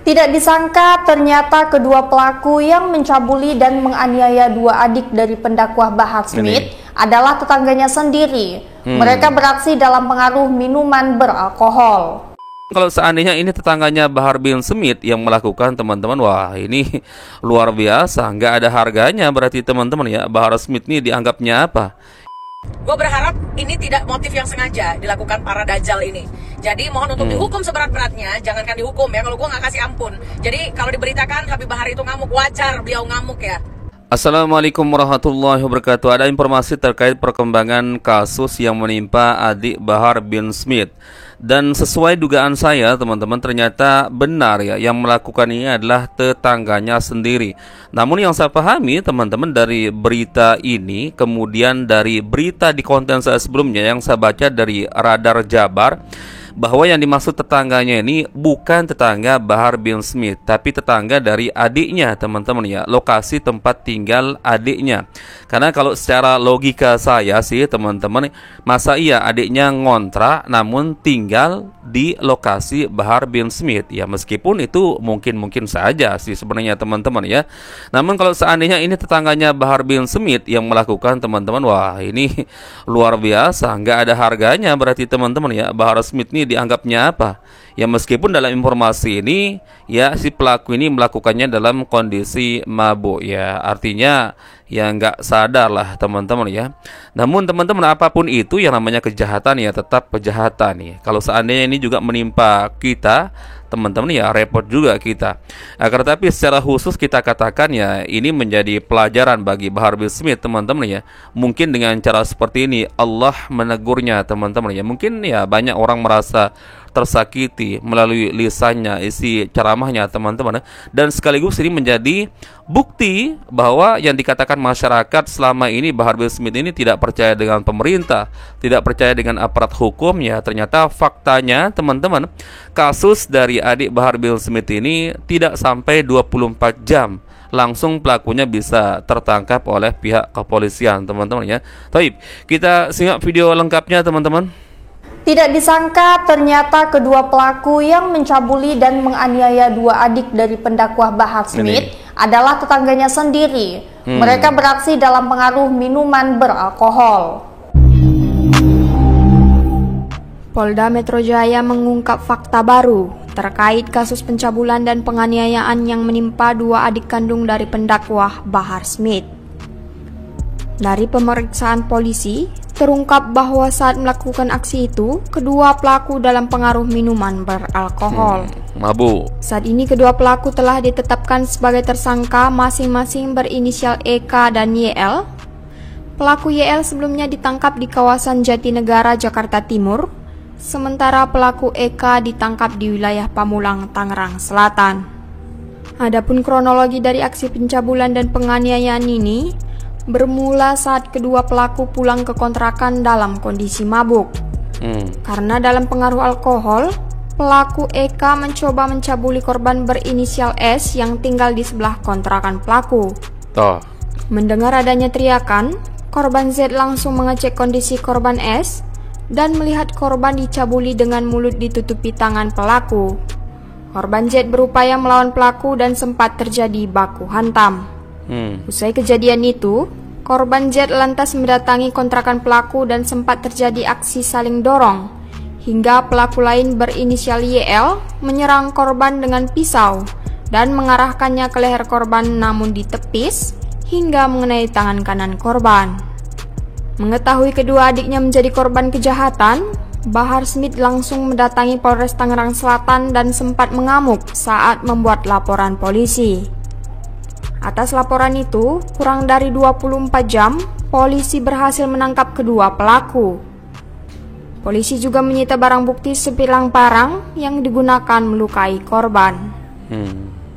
Tidak disangka ternyata kedua pelaku yang mencabuli dan menganiaya dua adik dari pendakwah Bahar Smith adalah tetangganya sendiri. Mereka beraksi dalam pengaruh minuman beralkohol. Kalau seandainya ini tetangganya Bahar bin Smith yang melakukan, teman-teman, wah ini luar biasa, nggak ada harganya berarti, teman-teman ya. Bahar Smith ini dianggapnya apa? Gue berharap ini tidak motif yang sengaja dilakukan para dajjal ini. Jadi mohon untuk dihukum seberat-beratnya, jangankan dihukum ya, kalau gue nggak kasih ampun. Jadi kalau diberitakan Habib Bahar itu ngamuk, wajar beliau ngamuk ya. Assalamualaikum warahmatullahi wabarakatuh. Ada informasi terkait perkembangan kasus yang menimpa adik Bahar bin Smith. Dan sesuai dugaan saya, teman-teman, ternyata benar ya, yang melakukan ini adalah tetangganya sendiri. Namun yang saya pahami, teman-teman, dari berita ini, kemudian dari berita di konten saya sebelumnya yang saya baca dari Radar Jabar, bahwa yang dimaksud tetangganya ini bukan tetangga Bahar bin Smith, tapi tetangga dari adiknya, teman-teman ya, lokasi tempat tinggal adiknya. Karena kalau secara logika saya sih, teman-teman, masa iya adiknya ngontrak namun tinggal di lokasi Bahar bin Smith ya, meskipun itu mungkin saja sih sebenarnya, teman-teman ya. Namun kalau seandainya ini tetangganya Bahar bin Smith yang melakukan, teman-teman, wah ini luar biasa, nggak ada harganya berarti, teman-teman ya. Bahar Smith ini dianggapnya apa? Ya meskipun dalam informasi ini ya si pelaku ini melakukannya dalam kondisi mabuk ya, artinya ya nggak sadar lah, teman-teman ya. Namun teman-teman, apapun itu yang namanya kejahatan ya tetap kejahatan ya. Kalau seandainya ini juga menimpa kita, teman-teman ya, repot juga kita. Akan tetapi secara khusus kita katakan ya, ini menjadi pelajaran bagi Bahar bin Smith, teman-teman ya. Mungkin dengan cara seperti ini Allah menegurnya, teman-teman ya. Mungkin ya banyak orang merasa tersakiti melalui lisannya, isi ceramahnya, teman-teman. Dan sekaligus ini menjadi bukti bahwa yang dikatakan masyarakat selama ini, Bahar bin Smith ini tidak percaya dengan pemerintah, tidak percaya dengan aparat hukumnya. Ternyata faktanya, teman-teman, kasus dari adik Bahar bin Smith ini tidak sampai 24 jam langsung pelakunya bisa tertangkap oleh pihak kepolisian, teman-teman ya. Baik, kita simak video lengkapnya, teman-teman. Tidak disangka ternyata kedua pelaku yang mencabuli dan menganiaya dua adik dari pendakwah Bahar Smith adalah tetangganya sendiri. Mereka beraksi dalam pengaruh minuman beralkohol. Polda Metro Jaya mengungkap fakta baru terkait kasus pencabulan dan penganiayaan yang menimpa dua adik kandung dari pendakwah Bahar Smith. Dari pemeriksaan polisi, terungkap bahwa saat melakukan aksi itu, kedua pelaku dalam pengaruh minuman beralkohol. Mabuk. Saat ini kedua pelaku telah ditetapkan sebagai tersangka masing-masing berinisial EK dan YL. Pelaku YL sebelumnya ditangkap di kawasan Jatinegara, Jakarta Timur, sementara pelaku EK ditangkap di wilayah Pamulang, Tangerang Selatan. Adapun kronologi dari aksi pencabulan dan penganiayaan ini bermula saat kedua pelaku pulang ke kontrakan dalam kondisi mabuk. Karena dalam pengaruh alkohol, pelaku EK mencoba mencabuli korban berinisial S yang tinggal di sebelah kontrakan pelaku. Mendengar adanya teriakan, korban Z langsung mengecek kondisi korban S dan melihat korban dicabuli dengan mulut ditutupi tangan pelaku. Korban Z berupaya melawan pelaku dan sempat terjadi baku hantam. Usai kejadian itu, korban Z lantas mendatangi kontrakan pelaku dan sempat terjadi aksi saling dorong, hingga pelaku lain berinisial YL menyerang korban dengan pisau dan mengarahkannya ke leher korban namun ditepis hingga mengenai tangan kanan korban. Mengetahui kedua adiknya menjadi korban kejahatan, Bahar Smith langsung mendatangi Polres Tangerang Selatan dan sempat mengamuk saat membuat laporan polisi. Atas laporan itu, kurang dari 24 jam, polisi berhasil menangkap kedua pelaku. Polisi juga menyita barang bukti sebilang parang yang digunakan melukai korban.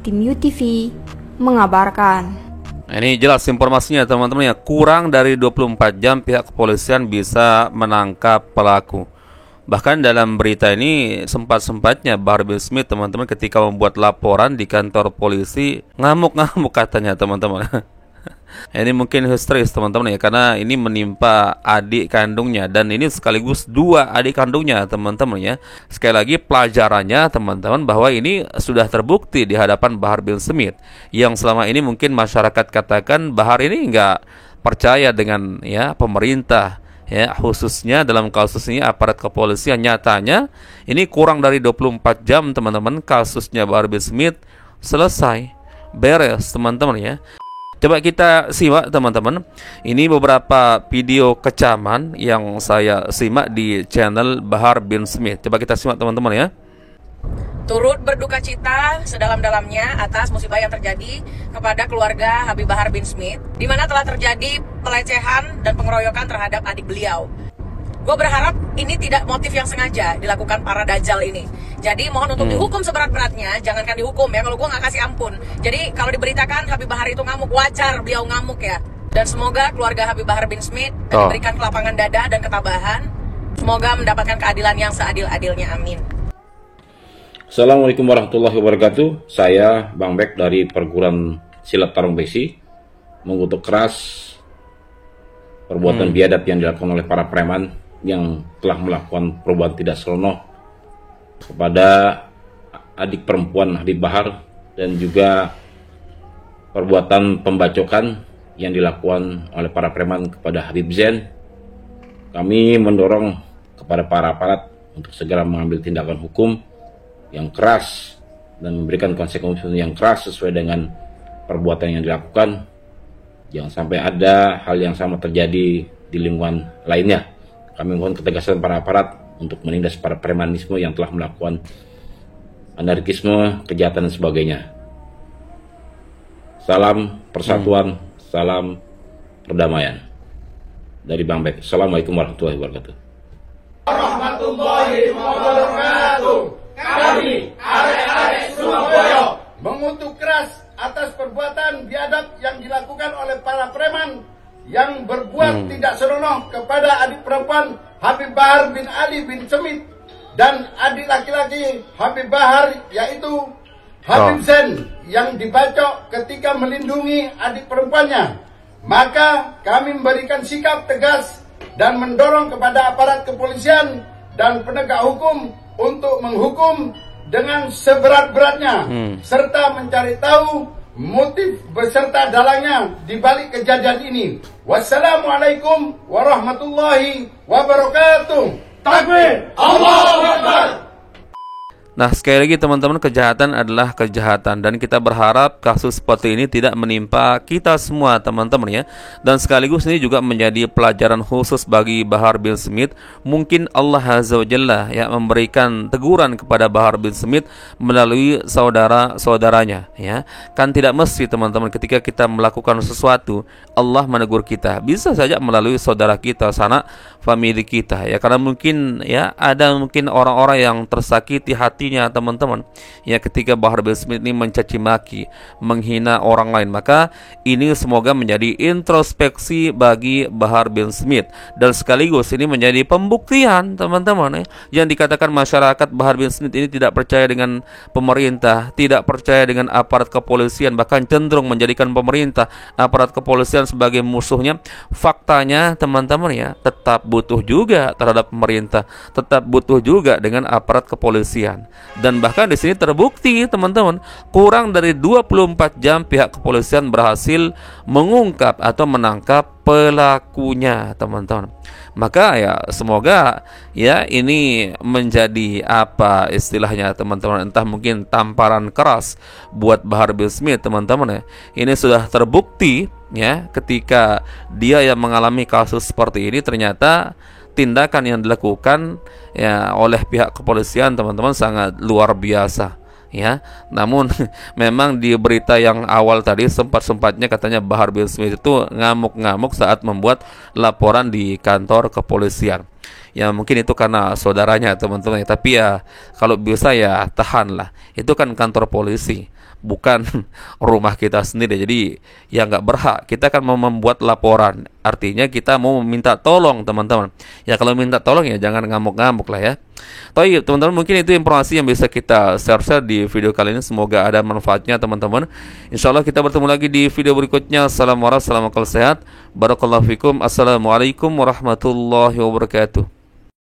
Tim UTV mengabarkan. Ini jelas informasinya, teman-teman ya. Kurang dari 24 jam pihak kepolisian bisa menangkap pelaku. Bahkan dalam berita ini sempat-sempatnya Bahar bin Smith, teman-teman, ketika membuat laporan di kantor polisi ngamuk-ngamuk katanya, teman-teman. Ini mungkin histeris teman-teman ya, karena ini menimpa adik kandungnya, dan ini sekaligus dua adik kandungnya teman-teman ya. Sekali lagi pelajarannya teman-teman, bahwa ini sudah terbukti di hadapan Bahar bin Smith, yang selama ini mungkin masyarakat katakan Bahar ini nggak percaya dengan ya pemerintah ya, khususnya dalam kasus ini aparat kepolisian. Nyatanya ini kurang dari 24 jam teman-teman, kasusnya Bahar bin Smith selesai, beres teman-teman ya. Coba kita simak teman-teman. Ini beberapa video kecaman yang saya simak di channel Bahar bin Smith. Coba kita simak teman-teman ya. Turut berduka cita sedalam-dalamnya atas musibah yang terjadi kepada keluarga Habib Bahar bin Smith, di mana telah terjadi pelecehan dan pengeroyokan terhadap adik beliau. Gue berharap ini tidak motif yang sengaja dilakukan para dajjal ini. Jadi mohon untuk dihukum seberat-beratnya, jangankan dihukum ya, kalau gue nggak kasih ampun. Jadi kalau diberitakan Habib Bahar itu ngamuk, wajar beliau ngamuk ya. Dan semoga keluarga Habib Bahar bin Smith diberikan kelapangan dada dan ketabahan. Semoga mendapatkan keadilan yang seadil-adilnya, amin. Assalamualaikum warahmatullahi wabarakatuh. Saya Bang Bek dari Perguruan Silat Tarung Besi mengutuk keras perbuatan biadab yang dilakukan oleh para preman yang telah melakukan perbuatan tidak senonoh kepada adik perempuan Habib Bahar, dan juga perbuatan pembacokan yang dilakukan oleh para preman kepada Habib Zain. Kami mendorong kepada para aparat untuk segera mengambil tindakan hukum yang keras dan memberikan konsekuensi yang keras sesuai dengan perbuatan yang dilakukan. Jangan sampai ada hal yang sama terjadi di lingkungan lainnya. Kami mohon ketegasan para aparat untuk menindas para premanisme yang telah melakukan anarkisme, kejahatan dan sebagainya. Salam persatuan, salam perdamaian dari Bang Bek. Assalamualaikum warahmatullahi wabarakatuh. Warahmatullahi wabarakatuh. Kami arek-arek Surabaya mengutuk keras atas perbuatan biadab yang dilakukan oleh para preman yang berbuat tidak senonoh kepada adik perempuan Habib Bahar bin Ali bin Smith dan adik laki-laki Habib Bahar, yaitu Habib Zain, yang dibacok ketika melindungi adik perempuannya. Maka kami memberikan sikap tegas dan mendorong kepada aparat kepolisian dan penegak hukum untuk menghukum dengan seberat-beratnya, serta mencari tahu motif beserta dalangnya di balik kejadian ini. Wassalamualaikum warahmatullahi wabarakatuh. Takbir, Allahu Akbar. Nah, sekali lagi teman-teman, kejahatan adalah kejahatan, dan kita berharap kasus seperti ini tidak menimpa kita semua teman-teman ya. Dan sekaligus ini juga menjadi pelajaran khusus bagi Bahar bin Smith. Mungkin Allah Azza wa Jalla ya memberikan teguran kepada Bahar bin Smith melalui saudara-saudaranya ya. Kan tidak mesti teman-teman ketika kita melakukan sesuatu Allah menegur kita. Bisa saja melalui saudara kita, sanak famili kita ya. Karena mungkin ya ada mungkin orang-orang yang tersakiti hati teman-teman ya ketika Bahar bin Smith ini mencaci maki, menghina orang lain. Maka ini semoga menjadi introspeksi bagi Bahar bin Smith, dan sekaligus ini menjadi pembuktian teman-teman ya, yang dikatakan masyarakat Bahar bin Smith ini tidak percaya dengan pemerintah, tidak percaya dengan aparat kepolisian, bahkan cenderung menjadikan pemerintah, aparat kepolisian sebagai musuhnya. Faktanya teman-teman ya, tetap butuh juga terhadap pemerintah, tetap butuh juga dengan aparat kepolisian. Dan bahkan di sini terbukti teman-teman, kurang dari 24 jam pihak kepolisian berhasil mengungkap atau menangkap pelakunya teman-teman. Maka ya semoga ya ini menjadi apa istilahnya teman-teman, entah mungkin tamparan keras buat Bahar bin Smith teman-teman ya. Ini sudah terbukti ya, ketika dia yang mengalami kasus seperti ini, ternyata tindakan yang dilakukan ya oleh pihak kepolisian teman-teman sangat luar biasa ya. Namun memang di berita yang awal tadi sempat-sempatnya katanya Bahar bin Smith itu ngamuk-ngamuk saat membuat laporan di kantor kepolisian. Ya mungkin itu karena saudaranya teman-teman. Tapi ya kalau bisa ya tahanlah. Itu kan kantor polisi, bukan rumah kita sendiri. Jadi ya nggak berhak. Kita kan mau membuat laporan. Artinya kita mau meminta tolong teman-teman. Ya kalau minta tolong ya jangan ngamuk-ngamuk lah ya. Tapi teman-teman mungkin itu informasi yang bisa kita share di video kali ini. Semoga ada manfaatnya teman-teman. Insya Allah kita bertemu lagi di video berikutnya. Assalamualaikum warahmatullahi wabarakatuh. Barakallahu fikum. Assalamualaikum warahmatullahi wabarakatuh.